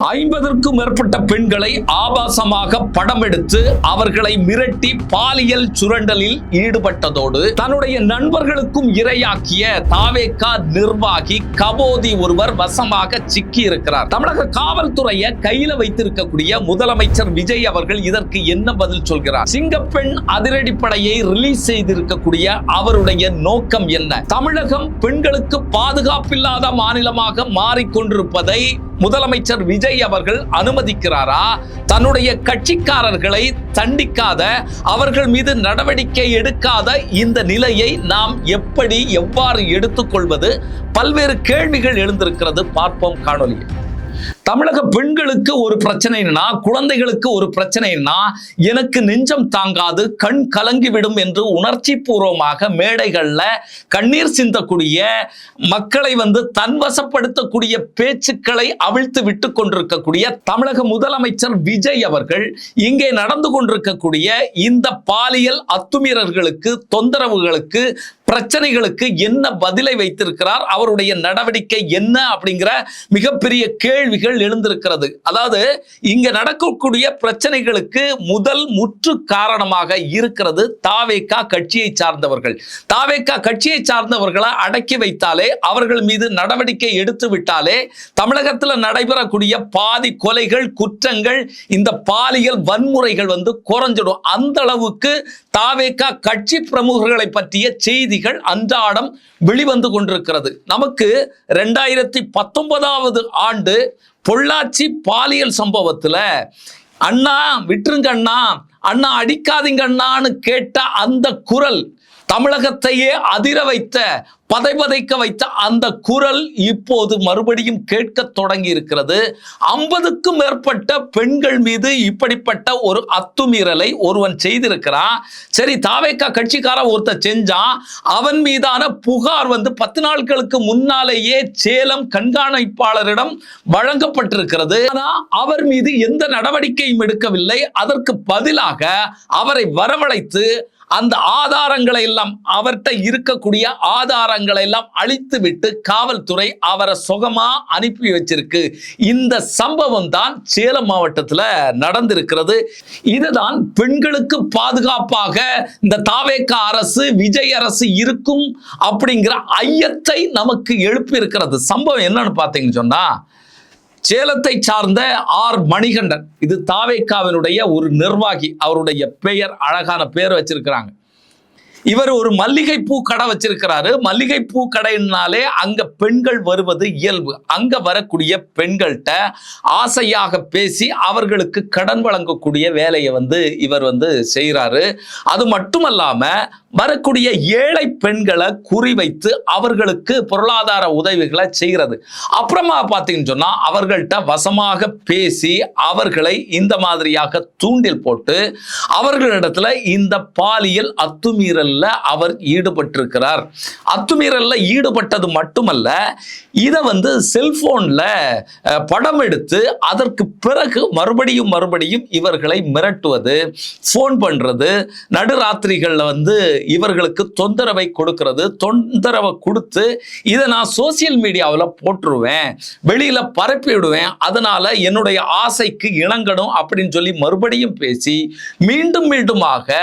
50க்கும் மேற்பட்ட பெண்களை ஆபாசமாக படம் எடுத்து அவர்களை மிரட்டி பாலியல் சுரண்டலில் ஈடுபட்டதோடு தன்னுடைய நண்பர்களுக்கும் இரையாக்கிய தாவேகா நிர்வாகி கபோதி ஒருவர் வசமாக சிக்கி இருக்கிறார். தமிழக காவல்துறையை கையில வைத்திருக்கக்கூடிய முதலமைச்சர் விஜய் அவர்கள் இதற்கு என்ன பதில் சொல்கிறார்? சிங்கப்பெண் அதிரடிப்படையை ரிலீஸ் செய்திருக்கக்கூடிய அவருடைய நோக்கம் என்ன? தமிழகம் பெண்களுக்கு பாதுகாப்பில்லாத மாநிலமாக மாறிக்கொண்டிருப்பதை முதலமைச்சர் விஜய் அவர்கள் அனுமதிக்கிறாரா? தன்னுடைய கட்சிக்காரர்களை தண்டிக்காத, அவர்கள் மீது நடவடிக்கை எடுக்காத இந்த நிலையை நாம் எவ்வாறு எடுத்துக்கொள்வது? பல்வேறு கேள்விகள் எழுந்திருக்கிறது. பார்ப்போம் காணொலி. தமிழக பெண்களுக்கு ஒரு பிரச்சனைனா, குழந்தைகளுக்கு ஒரு பிரச்சனைனா எனக்கு நெஞ்சம் தாங்காது, கண் கலங்கிவிடும் என்று உணர்ச்சி பூர்வமாக மேடைகள்ல கண்ணீர் சிந்தக்கூடிய மக்களை தன்வசப்படுத்தக்கூடிய பேச்சுக்களை அவிழ்த்து விட்டு கொண்டிருக்கக்கூடிய தமிழக முதலமைச்சர் விஜய் அவர்கள் இங்கே நடந்து கொண்டிருக்கக்கூடிய இந்த பாலியல் அத்துமீறல்களுக்கு, தொந்தரவுகளுக்கு, பிரச்சனைகளுக்கு என்ன பதிலை வைத்திருக்கிறார்? அவருடைய நடவடிக்கை என்ன அப்படிங்கிற மிகப்பெரிய கேள்விகள் எழுந்திருக்கிறது. அதாவது இங்க நடக்கக்கூடிய பிரச்சனைகளுக்கு முதல் முற்று காரணமாக இருக்கிறது தாவேகா கட்சியை சார்ந்தவர்கள். தாவேகா கட்சியை சார்ந்தவர்களை அடக்கி வைத்தாலே, அவர்கள் மீது நடவடிக்கை எடுத்து விட்டாலே தமிழகத்தில் நடைபெறக்கூடிய பாதி கொலைகள், குற்றங்கள், இந்த பாலியல் வன்முறைகள் குறைஞ்சிடும். அந்த அளவுக்கு தாவேகா கட்சி பிரமுகர்களை பற்றிய செய்திகள் அன்றாடம் வெளிவந்து கொண்டிருக்கிறது. நமக்கு 2019 ஆண்டு பொள்ளாச்சி பாலியல் சம்பவத்துல அண்ணா விட்டுருங்க அண்ணா, அண்ணா அடிக்காதீங்க அண்ணான்னு கேட்ட அந்த குரல், தமிழகத்தையே அதிர வைத்த, பதைபதைக்க வைத்த அந்த குரல் இப்போது மறுபடியும் கேட்க தொடங்கி இருக்கிறது. 50க்கும் மேற்பட்ட பெண்கள் மீது இப்படிப்பட்ட ஒரு அத்துமீறலை ஒருவன் செய்திருக்கிறான். சரி, தாவேகா கட்சிக்காரன் ஒருத்தர் செஞ்சான், அவன் மீதான புகார் 10 நாட்களுக்கு முன்னாலேயே சேலம் கண்காணிப்பாளரிடம் வழங்கப்பட்டிருக்கிறது. ஆனால் அவர் மீது எந்த நடவடிக்கையும் எடுக்கவில்லை. அதற்கு பதிலாக அவரை வரவழைத்து அந்த ஆதாரங்களை எல்லாம், அவர்கிட்ட இருக்கக்கூடிய ஆதாரங்களை எல்லாம் அழித்து விட்டு காவல்துறை அவரை சுகமா அனுப்பி வச்சிருக்கு. இந்த சம்பவம் தான் சேலம் மாவட்டத்தில் நடந்திருக்கிறது. இதுதான் பெண்களுக்கு பாதுகாப்பாக இந்த தாவேகா அரசு, விஜய் அரசு இருக்கும் அப்படிங்கிற ஐயத்தை நமக்கு எழுப்பி இருக்கிறது. சம்பவம் என்னன்னு பார்த்தீங்கன்னு சொன்னா, சேலத்தை சார்ந்த ஆர் மணிகண்டன், இது தாவேகாவினுடைய ஒரு நிர்வாகி. அவருடைய பெயர், அழகான பெயர் வச்சிருக்கிறாங்க. இவர் ஒரு மல்லிகைப்பூ கடை வச்சிருக்கிறாரு. மல்லிகைப்பூ கடைனாலே அங்க பெண்கள் வருவது இயல்பு. அங்க வரக்கூடிய பெண்கள்கிட்ட ஆசையாக பேசி அவர்களுக்கு கடன் வழங்கக்கூடிய வேலையை இவர் செய்கிறாரு. அது மட்டுமல்லாம வரக்கூடிய ஏழை பெண்களை குறிவைத்து அவர்களுக்கு பொருளாதார உதவிகளை செய்கிறது. அப்புறமா பார்த்தீங்கன்னு சொன்னா, அவர்கள்ட்ட வசமாக பேசி அவர்களை இந்த மாதிரியாக தூண்டில் போட்டு அவர்களிடத்துல இந்த பாலியல் அத்துமீறல் அவர் ஈடுபட்டிருக்கிறார். அத்துமீறல்ல ஈடுபட்டது மட்டுமல்ல, இதை செல்போன்ல படம் எடுத்து அதற்கு பிறகு மறுபடியும் இவர்களை மிரட்டுவது, போன் பண்றது, நடுராத்திரிகள்ல இவர்களுக்கு தொந்தரவை கொடுக்கிறது. தொந்தரவை கொடுத்து இதை நான் சோசியல் மீடியாவில் போட்டுருவேன், வெளியில பரப்பி விடுவேன், அதனால என்னுடைய ஆசைக்கு இணங்கணும் அப்படின்னு சொல்லி மறுபடியும் பேசி மீண்டுமாக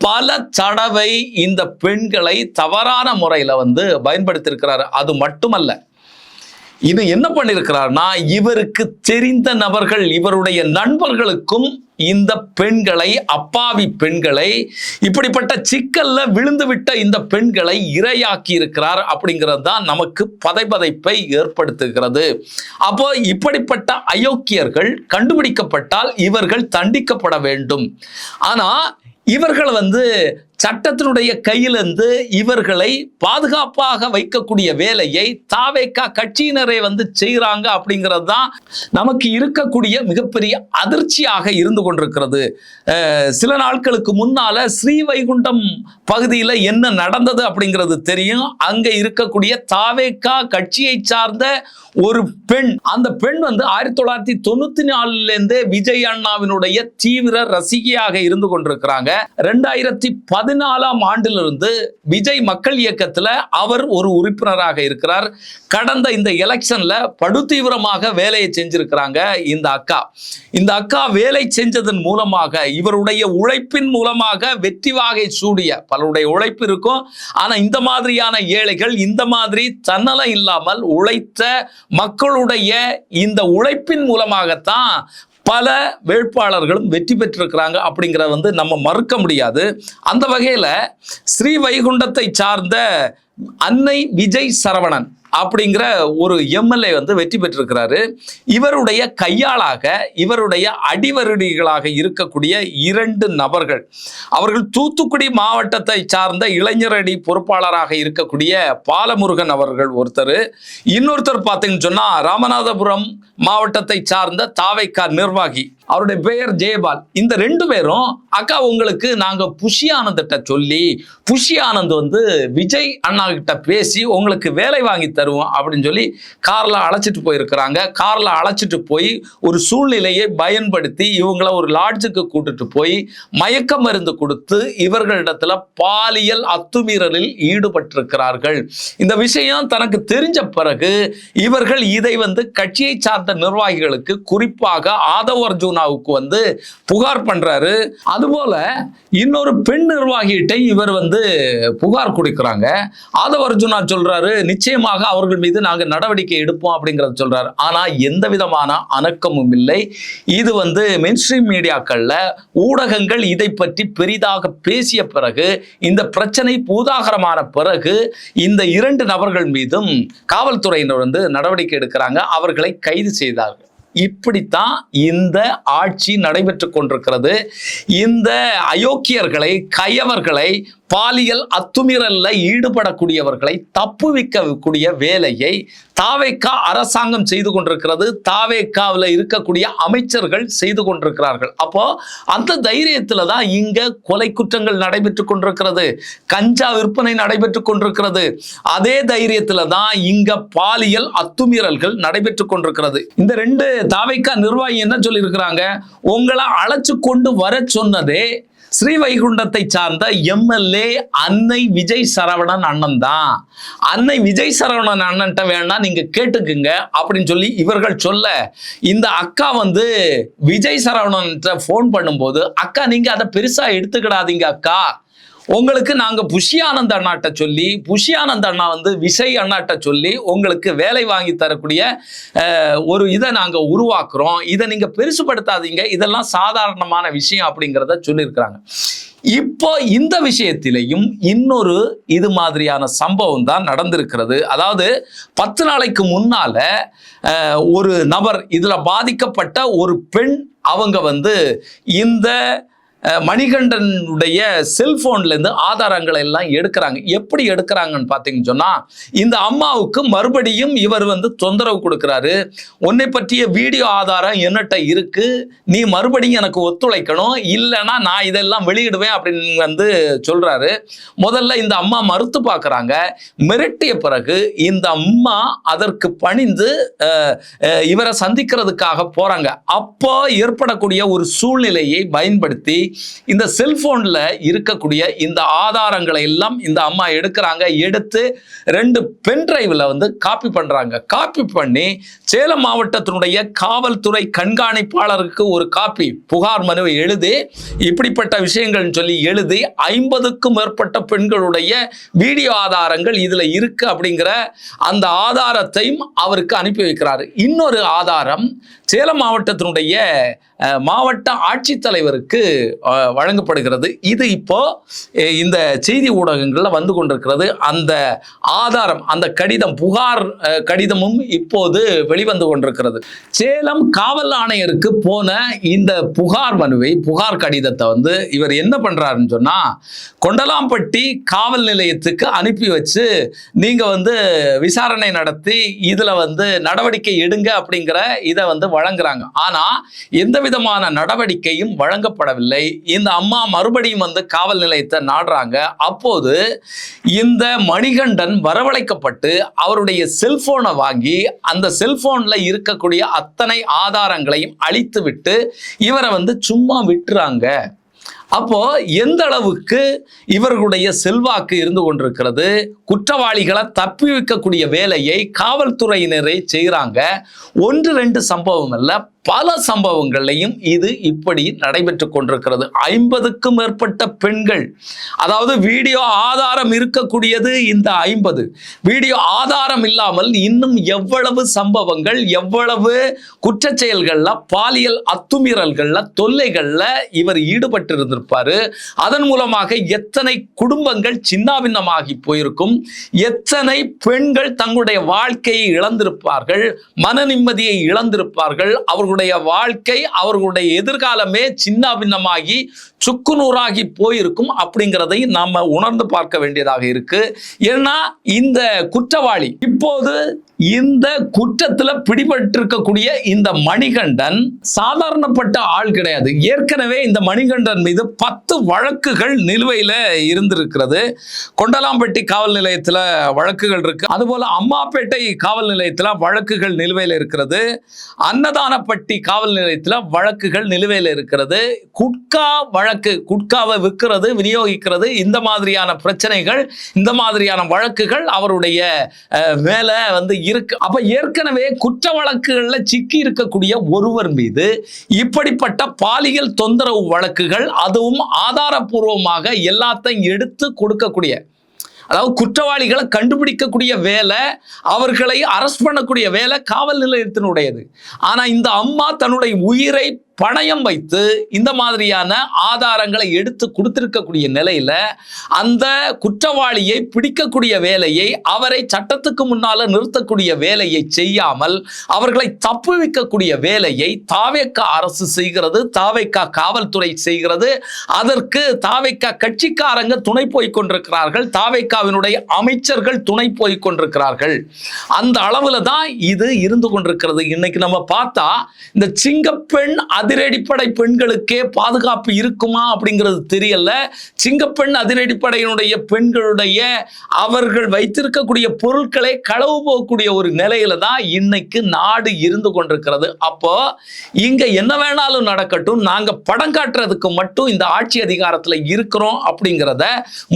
பல தடவை இந்த பெண்களை தவறான முறையில் பயன்படுத்தியிருக்கிறார். அது மட்டுமல்ல, இது என்ன பண்ணியிருக்கிறார்னா, இவருக்கு தெரிந்த நபர்கள், இவருடைய நண்பர்களுக்கும் இந்த பெண்களை, அப்பாவி பெண்களை, இப்படிப்பட்ட சிக்கல்ல விழுந்துவிட்ட இந்த பெண்களை இரையாக்கி இருக்கிறார். அப்படிங்கிறது தான் நமக்கு பதைபதைப்பை ஏற்படுத்துகிறது. அப்போ இப்படிப்பட்ட அயோக்கியர்கள் கண்டுபிடிக்கப்பட்டால் இவர்கள் தண்டிக்கப்பட வேண்டும். ஆனா இவர்கள் சட்டத்தினுடைய கையிலிருந்து இவர்களை பாதுகாப்பாக வைக்கக்கூடிய வேலையை தாவேகா கட்சியினரை செய்கிறாங்க. அப்படிங்கிறது தான் நமக்கு இருக்கக்கூடிய மிகப்பெரிய அதிர்ச்சியாக இருந்து கொண்டிருக்கிறது. சில நாட்களுக்கு முன்னால ஸ்ரீவைகுண்டம் பகுதியில் என்ன நடந்தது அப்படிங்கிறது தெரியும். அங்க இருக்கக்கூடிய தாவேகா கட்சியை சார்ந்த ஒரு பெண், அந்த பெண் 1994 விஜய் அண்ணாவினுடைய தீவிர ரசிகையாக இருந்து கொண்டிருக்கிறாங்க. 2017 2014ஆம் ஆண்டிலிருந்து விஜய் மக்கள் இயக்கத்துல அவர் ஒரு உறுப்பினராக இருக்கிறார். கடந்த இந்த எலெக்ஷன்ல படுதீவிரமாக வேலையை செஞ்சிருக்கிறாங்க இந்த அக்கா வேலை செஞ்சதன் மூலமாக, இவருடைய உழைப்பின் மூலமாக வெற்றி வாகை சூடிய, பலருடைய உழைப்பு இருக்கும், ஆனா இந்த மாதிரியான ஏழைகள், இந்த மாதிரி தன்னலம் இல்லாமல் உழைத்த மக்களுடைய இந்த உழைப்பின் மூலமாகத்தான் பல வேட்பாளர்களும் வெற்றி பெற்றிருக்கிறாங்க அப்படிங்கிறத நம்ம மறுக்க முடியாது. அந்த வகையில ஸ்ரீவைகுண்டத்தை சார்ந்த அன்னை விஜய் சரவணன் அப்படிங்கிற ஒரு எம்எல்ஏ வெற்றி பெற்றிருக்கிறாரு. இவருடைய கையாளாக, இவருடைய அடிவருடிகளாக இருக்கக்கூடிய 2 நபர்கள், அவர்கள் தூத்துக்குடி மாவட்டத்தை சார்ந்த இளைஞரணி பொறுப்பாளராக இருக்கக்கூடிய பாலமுருகன் அவர்கள் ஒருத்தர், இன்னொருத்தர் பார்த்தீங்கன்னு சொன்னா ராமநாதபுரம் மாவட்டத்தை சார்ந்த தாவைக்கா நிர்வாகி, அவருடைய பெயர் ஜெயபால். இந்த 2 பேரும் அக்கா உங்களுக்கு நாங்க புஷி ஆனந்திட்ட சொல்லி, புஷி ஆனந்த் விஜய் அண்ணா கிட்ட பேசி உங்களுக்கு வேலை வாங்கி தருவோம் அப்படின்னு சொல்லி கார்ல அழைச்சிட்டு போயிருக்கிறாங்க. கார்ல அழைச்சிட்டு போய் ஒரு சூழ்நிலையை பயன்படுத்தி இவங்களை ஒரு லாட்ஜுக்கு கூட்டிட்டு போய் மயக்க மருந்து கொடுத்து இவர்களிடத்துல பாலியல் அத்துமீறலில் ஈடுபட்டிருக்கிறார்கள். இந்த விஷயம் தனக்கு தெரிஞ்ச பிறகு இவர்கள் இதை கட்சியை சார்ந்த நிர்வாகிகளுக்கு, குறிப்பாக ஆதவ் அர்ஜுனாவுக்கு புகார் பண்றாரு. அதுபோல இன்னொரு பெண் நிர்வாகிகிட்ட இவர் புகார் கொடுக்கிறாங்க. ஆதவ் அர்ஜுனா சொல்றாரு, நிச்சயமாக அவர்கள் மீது நாங்க நடவடிக்கை எடுப்போம் அப்படிங்கறத சொல்றாரு. ஆனா எந்த விதமான அணக்கமும் இல்லை. இது மெயின்ஸ்ட்ரீம் மீடியாக்கள்ல ஊடகங்கள் இதை பற்றி பெரிதாக பேசிய பிறகு, இந்த பிரச்சனை பூதாகரமான பிறகு இந்த 2 நபர்கள் மீதும் காவல்துறையினர் நடவடிக்கை எடுக்கிறாங்க. அவர்களை கைது செய்தார்கள். இப்படித்தான் இந்த ஆட்சி நடைபெற்று கொண்டிருக்கிறது. இந்த அயோக்கியர்களை, கயவர்களை, பாலியல் அத்துமீறல்ல ஈடுபடக்கூடியவர்களை தப்புவிக்கக்கூடிய வேலையை தாவேக்கா அரசாங்கம் செய்து கொண்டிருக்கிறது. தாவேக்காவில் இருக்கக்கூடிய அமைச்சர்கள் செய்து கொண்டிருக்கிறார்கள். அப்போ அந்த தைரியத்துல தான் இங்க கொலை குற்றங்கள் நடைபெற்று கொண்டிருக்கிறது, கஞ்சா விற்பனை நடைபெற்று கொண்டிருக்கிறது. அதே தைரியத்துல தான் இங்க பாலியல் அத்துமீறல்கள் நடைபெற்று கொண்டிருக்கிறது. இந்த 2 தாவேக்கா நிர்வாகி என்ன சொல்லி இருக்கிறாங்க, உங்களை அழைச்சு கொண்டு வர சொன்னதே ஸ்ரீவைகுண்டத்தை சார்ந்த எம்எல்ஏ அன்னை விஜய் சரவணன் அண்ணன் தான். அன்னை விஜய் சரவணன் அண்ணன்ட்ட வேணா நீங்க கேட்டுக்குங்க அப்படின்னு சொல்லி இவர்கள் சொல்ல, இந்த அக்கா விஜய் சரவணன் போன் பண்ணும்போது, அக்கா நீங்க அதை பெருசா எடுத்துக்கிடாதீங்க அக்கா, உங்களுக்கு நாங்க புஷி ஆனந்த் அண்ணாட்ட சொல்லி, புஷி ஆனந்த் அண்ணா விஜய் அண்ணாட்ட சொல்லி உங்களுக்கு வேலை வாங்கி தரக்கூடிய ஒரு இதை நாங்க உருவாக்குறோம், இதை நீங்க பெருசுபடுத்தாதீங்க, இதெல்லாம் சாதாரணமான விஷயம் அப்படிங்கிறத சொல்லியிருக்கிறாங்க. இப்போ இந்த விஷயத்திலையும் இன்னொரு இது மாதிரியான சம்பவம் தான் நடந்திருக்கிறது. அதாவது 10 நாளைக்கு முன்னால ஒரு நபர், இதுல பாதிக்கப்பட்ட ஒரு பெண், அவங்க இந்த மணிகண்டனுடைய செல்போன்ல இருந்து ஆதாரங்களை எல்லாம் எடுக்கிறாங்க. எப்படி எடுக்கிறாங்கன்னு பார்த்தீங்கன்னு சொன்னா, இந்த அம்மாவுக்கு மறுபடியும் இவர் தொந்தரவு கொடுக்கிறாரு. உன்னை பற்றிய வீடியோ ஆதாரம் என்னட்ட இருக்கு, நீ மறுபடியும் எனக்கு ஒத்துழைக்கணும், இல்லைன்னா நான் இதெல்லாம் வெளியிடுவேன் அப்படின்னு சொல்றாரு. முதல்ல இந்த அம்மா மறுத்து பார்க்கறாங்க. மிரட்டிய பிறகு இந்த அம்மா அதற்கு பணிந்து இவரை சந்திக்கிறதுக்காக போறாங்க. அப்போ ஏற்படக்கூடிய ஒரு சூழ்நிலையை பயன்படுத்தி இந்த செல்போன்ல இருக்கக்கூடிய இந்த ஆதாரங்களை எல்லாம் இந்த அம்மா எடுக்கிறாங்க. எடுத்து 2 பென் டிரைவ்ல காப்பி பண்றாங்க. காப்பி பண்ணி சேலம் மாவட்டத்தினுடைய காவல்துறை கண்காணிப்பாளருக்கு ஒரு காப்பி புகார் மனுவை எழுதி, இப்படிப்பட்ட விஷயங்கள் சொல்லி எழுதி 50க்கும் மேற்பட்ட பெண்களுடைய வீடியோ ஆதாரங்கள் இதுல இருக்கு அப்படிங்கிற அந்த ஆதாரத்தையும் அவருக்கு அனுப்பி வைக்கிறாரு. இன்னொரு ஆதாரம் சேலம் மாவட்டத்தினுடைய மாவட்ட ஆட்சித்தலைவருக்கு வழங்கப்படுகிறது. இது இப்போ இந்த செய்தி ஊடகங்கள்ல வந்து கொண்டிருக்கிறது. அந்த ஆதாரம், அந்த கடிதம், புகார் கடிதமும் இப்போது வெளிவந்து கொண்டிருக்கிறது. சேலம் காவல் ஆணையருக்கு போன இந்த புகார் மனுவை, புகார் கடிதத்தை இவர் என்ன பண்றாருன்னு சொன்னா, கொண்டலாம்பட்டி காவல் நிலையத்துக்கு அனுப்பி வச்சு நீங்க விசாரணை நடத்தி இதுல நடவடிக்கை எடுங்க அப்படிங்கிற இதை வழங்குறாங்க. ஆனா எந்த விதமான நடவடிக்கையும் வழங்கப்படவில்லை. இந்த அம்மா மறுபடியும் காவல் நிலையத்தை நாடுறாங்க. அப்போது இந்த மணிகண்டன் வரவழைக்கப்பட்டு அவருடைய செல்போனை வாங்கி அந்த செல்போன்ல இருக்கக்கூடிய அத்தனை ஆதாரங்களையும் அழித்து விட்டு இவரை சும்மா விட்டுறாங்க. அப்போ எந்த அளவுக்கு இவர்களுடைய செல்வாக்கு இருந்து கொண்டிருக்கிறது. குற்றவாளிகளை தப்பி வைக்கக்கூடிய வேலையை காவல்துறையினரே செய்கிறாங்க. 1-2 சம்பவம் அல்ல, பல சம்பவங்களையும் இது இப்படி நடைபெற்று கொண்டிருக்கிறது. 50க்கும் மேற்பட்ட பெண்கள், அதாவது வீடியோ ஆதாரம் இருக்கக்கூடியது இந்த 50. வீடியோ ஆதாரம் இல்லாமல் இன்னும் எவ்வளவு சம்பவங்கள், எவ்வளவு குற்றச் செயல்கள்ல, பாலியல் அத்துமீறல்கள்ல, தொல்லைகள்ல இவர் ஈடுபட்டு இருந்திருப்பாரு. அதன் மூலமாக எத்தனை குடும்பங்கள் சின்னாபின்னமாகி போயிருக்கும், எத்தனை பெண்கள் தங்களுடைய வாழ்க்கையை இழந்திருப்பார்கள், மன நிம்மதியை இழந்திருப்பார்கள், அவர்களுடைய வாழ்க்கை, அவர்களுடைய எதிர்காலமே சின்னாபின்னமாகி சுக்குநூறாகி போயிருக்கும் அப்படிங்கிறதை நாம உணர்ந்து பார்க்க வேண்டியதாக இருக்கு. ஏன்னா இந்த குற்றவாளி இப்போது இந்த குற்றத்துல பிடிபட்டிருக்கக்கூடிய இந்த மணிகண்டன் சாதாரணப்பட்ட ஆள் கிடையாது. ஏற்கனவே இந்த மணிகண்டன் மீது 10 வழக்குகள் நிலுவையில இருந்திருக்கிறது. கொண்டலாம்பட்டி காவல் நிலையத்துல வழக்குகள் இருக்கு. அதுபோல அம்மாப்பேட்டை காவல் நிலையத்துல வழக்குகள் நிலுவையில் இருக்கிறது. அன்னதானப்பட்டி காவல் நிலையத்துல வழக்குகள் நிலுவையில் இருக்கிறது. குட்கா வழக்கு, குட்காவை விற்கிறது, விநியோகிக்கிறது, இந்த மாதிரியான பிரச்சனைகள், இந்த மாதிரியான வழக்குகள் அவருடைய மேல இருக்கு. அப்ப ஏற்கனவே குற்ற வழக்குகள்ல சிக்கி இருக்கக்கூடிய ஒருவர் மீது இப்படிப்பட்ட பாலியல் தொந்தரவு வழக்குகள், அதுவும் ஆதாரபூர்வமாக எல்லாத்தையும் எடுத்து கொடுக்கக்கூடிய, அதாவது குற்றவாளிகளை கண்டுபிடிக்கக்கூடிய வேலை, அவர்களை அரெஸ்ட் பண்ணக்கூடிய வேலை காவல் நிலையத்தினுடையது. ஆனா இந்த அம்மா தன்னுடைய உயிரை பணயம் வைத்து இந்த மாதிரியான ஆதாரங்களை எடுத்து கொடுத்திருக்கக்கூடிய நிலையில அந்த குற்றவாளியை பிடிக்கக்கூடிய வேலையை, அவரை சட்டத்துக்கு முன்னால நிறுத்தக்கூடிய வேலையை செய்யாமல் அவர்களை தப்பு வைக்கக்கூடிய வேலையை தாவேக அரசு செய்கிறது, தாவேக காவல்துறை செய்கிறது. அதற்கு தாவேக கட்சிக்காரங்க துணை போய் கொண்டிருக்கிறார்கள், தாவேகாவினுடைய அமைச்சர்கள் துணை போய் கொண்டிருக்கிறார்கள். அந்த அளவுல தான் இது இருந்து கொண்டிருக்கிறது. இன்னைக்கு நம்ம பார்த்தா இந்த சிங்கப்பெண் அதிரடிப்படை பெண்களுக்கே பாதுகாப்பு இருக்குமா அப்படிங்கிறது தெரியல. சிங்கப்பெண் அதிரடிப்படையினுடைய பெண்களுடைய அவர்கள் வைத்திருக்கக்கூடிய பொருட்களை களவு போகக்கூடிய ஒரு நிலையில தான் இன்னைக்கு நாடு இருந்து கொண்டிருக்கிறது. அப்போ இங்க என்ன வேணாலும் நடக்கட்டும், நாங்க படம் காட்டுறதுக்கு மட்டும் இந்த ஆட்சி அதிகாரத்துல இருக்கிறோம் அப்படிங்கிறத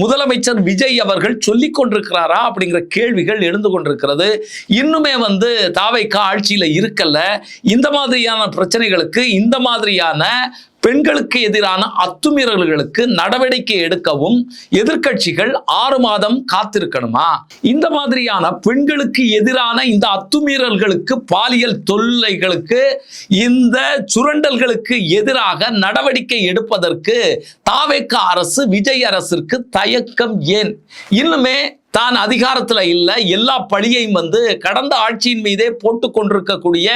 முதலமைச்சர் விஜய் அவர்கள் சொல்லிக் கொண்டிருக்கிறாரா அப்படிங்கிற கேள்விகள் எழுந்து கொண்டிருக்கிறது. இன்னுமே தாவேகா ஆட்சியில இருக்கல. இந்த மாதிரியான பிரச்சனைகளுக்கு, இந்த மாதிரியான பெண்களுக்கு எதிரான அத்துமீறல்களுக்கு நடவடிக்கை எடுக்கவும் எதிர்க்கட்சிகள் 6 மாதம் காத்திருக்கணுமா? இந்த மாதிரியான பெண்களுக்கு எதிரான இந்த அத்துமீறல்களுக்கு, பாலியல் தொல்லைகளுக்கு, இந்த சுரண்டல்களுக்கு எதிராக நடவடிக்கை எடுப்பதற்கு தாவேகா அரசு, விஜய் அரசிற்கு தயக்கம் ஏன்? இன்னுமே தான் அதிகாரத்துல இல்ல, எல்லா பழியையும் கடந்த ஆட்சியின் மீதே போட்டு கொண்டிருக்கக்கூடிய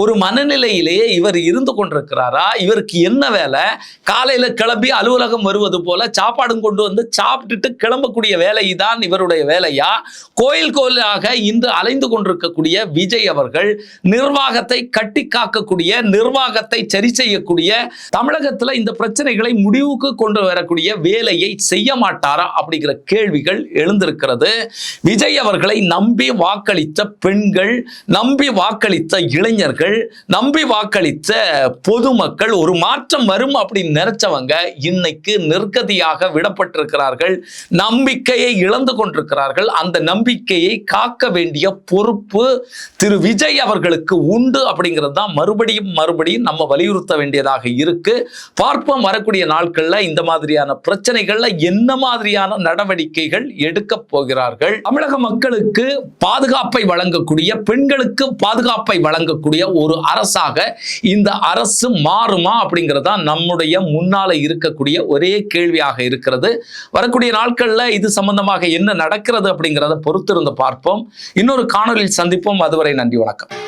ஒரு மனநிலையிலேயே இவர் இருந்து கொண்டிருக்கிறாரா? இவருக்கு என்ன வேலை? காலையில கிளம்பி அலுவலகம் வருவது போல சாப்பாடும் கொண்டு சாப்பிட்டுட்டு கிளம்பக்கூடிய வேலை தான் இவருடைய வேலையா? கோயில் கோயிலாக இன்று அலைந்து கொண்டிருக்கக்கூடிய விஜய் அவர்கள் நிர்வாகத்தை கட்டி காக்கக்கூடிய, நிர்வாகத்தை சரி செய்யக்கூடிய, தமிழகத்துல இந்த பிரச்சனைகளை முடிவுக்கு கொண்டு வரக்கூடிய வேலையை செய்ய மாட்டாரா அப்படிங்கிற கேள்விகள் எழுந்திருக்கிறது. விஜய் அவர்களை நம்பி வாக்களித்த பெண்கள், நம்பி வாக்களித்த இளைஞர்கள், நம்பி வாக்களித்த பொதுமக்கள், ஒரு மாற்றம் வரும் அப்படின்னு நினைச்சவங்க இன்னைக்கு நிர்கதியாக விடப்பட்டிருக்கிறார்கள். நம்பிக்கையை இழந்து கொண்டிருக்கிறார்கள். அந்த நம்பிக்கையை காக்க வேண்டிய பொறுப்பு திரு விஜய் அவர்களுக்கு உண்டு அப்படிங்கிறது தான் மறுபடியும் நம்ம வலியுறுத்த வேண்டியதாக இருக்கு. பார்ப்போம் வரக்கூடிய நாட்கள்ல இந்த மாதிரியான பிரச்சனைகள்ல என்ன மாதிரியான நடவடிக்கைகள் எடுக்க போகிறார்கள். தமிழக மக்களுக்கு பாதுகாப்பை வழங்கக்கூடிய, பெண்களுக்கு பாதுகாப்பை வழங்கக்கூடிய ஒரு அரசாக இந்த அரசு மாறுமா அப்படிங்கிறதா நம்முடைய முன்னால இருக்கக்கூடிய ஒரே கேள்வியாக இருக்கிறது. வரக்கூடிய நாட்கள்ல இது சம்பந்தமாக என்ன நடக்கிறது அப்படிங்கிறத பொறுத்திருந்து பார்ப்போம். இன்னொரு காணொலியில் சந்திப்போம். அதுவரை நன்றி, வணக்கம்.